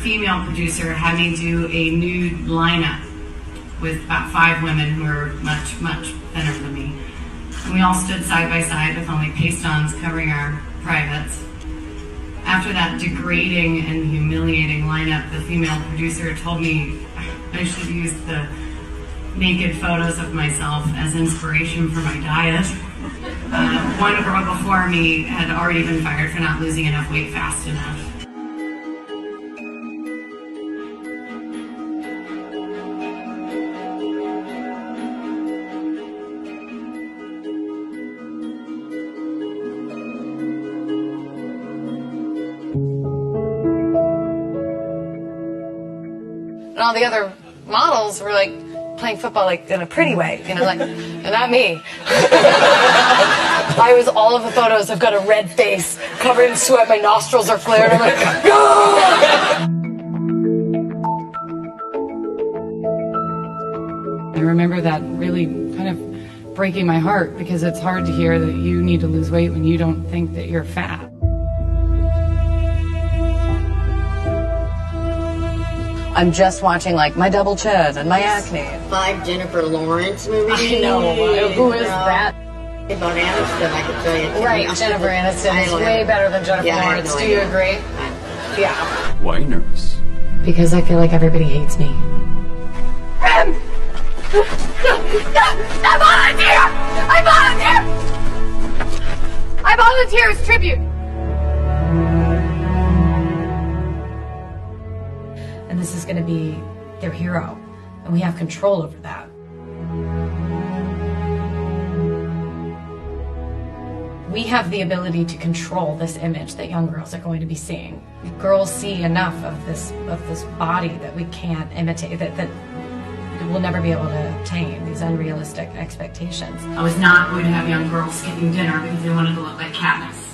female producer had me do a nude lineup with about 5 women who were much, much thinner than me. And we all stood side by side with only paste-ons covering our privates. After that degrading and humiliating lineup, the female producer told me I should use the naked photos of myself as inspiration for my diet. One girl before me had already been fired for not losing enough weight fast enough. And all the other models were like playing football like in a pretty way, you know, like, and not me. I was, all of the photos, I've got a red face, covered in sweat, my nostrils are flared, I'm like, ah! I remember that really kind of breaking my heart, because it's hard to hear that you need to lose weight when you don't think that you're fat. I'm just watching like my double chin and my acne. 5 Jennifer Lawrence movies. I know. Who is that? About Aniston, I could tell you. Right, Jennifer Aniston is way better than Jennifer Lawrence. Do you agree? Yeah. Why are you nervous? Because I feel like everybody hates me. I volunteer! I volunteer! I volunteer as tribute! And this is going to be their hero, and we have control over that. We have the ability to control this image that young girls are going to be seeing. Girls see enough of this body that we can't imitate, that we'll never be able to attain, these unrealistic expectations. I was not going to have young girls skipping dinner because they wanted to look like Katniss.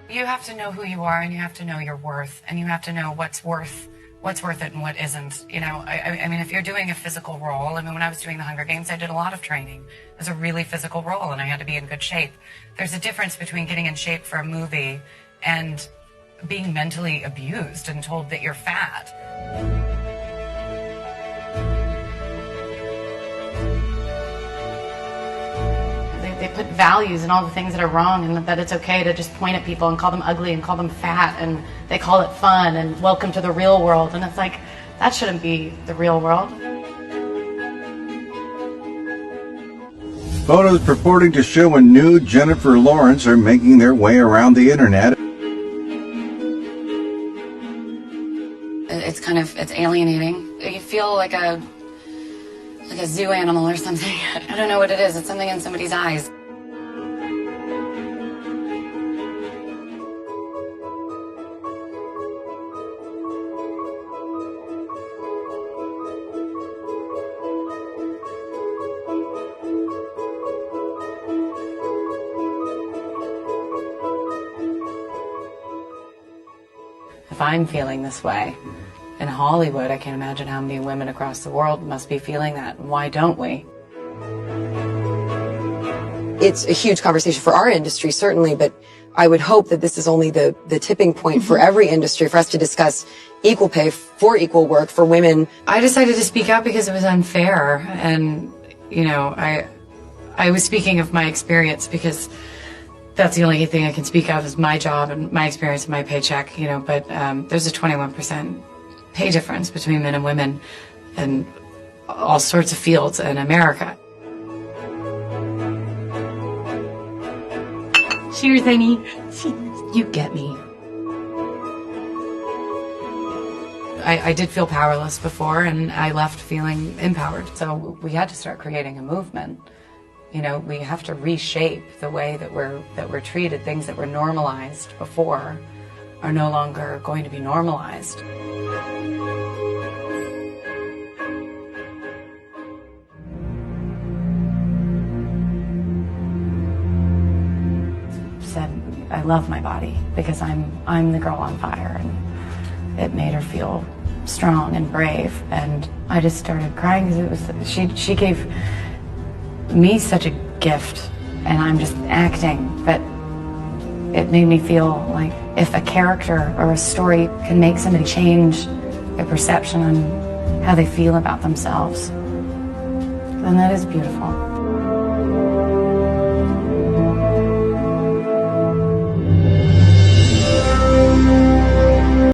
You have to know who you are, and you have to know your worth, and you have to know what's worth it and what isn't. You know, I mean, if you're doing a physical role, I mean, when I was doing the Hunger Games, I did a lot of training. It was a really physical role, and I had to be in good shape. There's a difference between getting in shape for a movie and being mentally abused and told that you're fat. They put values in all the things that are wrong, and that it's okay to just point at people and call them ugly and call them fat, and they call it fun and welcome to the real world. And it's like, that shouldn't be the real world. Photos purporting to show a nude Jennifer Lawrence are making their way around the internet. It's alienating. You feel like a zoo animal or something. I don't know what it is. It's something in somebody's eyes. If I'm feeling this way in Hollywood, I can't imagine how many women across the world must be feeling that. Why don't we? It's a huge conversation for our industry, certainly, but I would hope that this is only the tipping point for every industry, for us to discuss equal pay for equal work for women. I decided to speak out because it was unfair, and, you know, I was speaking of my experience because that's the only thing I can speak of is my job and my experience and my paycheck, you know, but there's a 21% pay difference between men and women in all sorts of fields in America. Cheers, honey. You get me. I did feel powerless before, and I left feeling empowered. So we had to start creating a movement. You know, we have to reshape the way that we're treated. Things that were normalized before are no longer going to be normalized. I love my body because I'm the girl on fire, and it made her feel strong and brave. And I just started crying because she gave me such a gift and I'm just acting. But it made me feel like if a character or a story can make somebody change their perception on how they feel about themselves, then that is beautiful.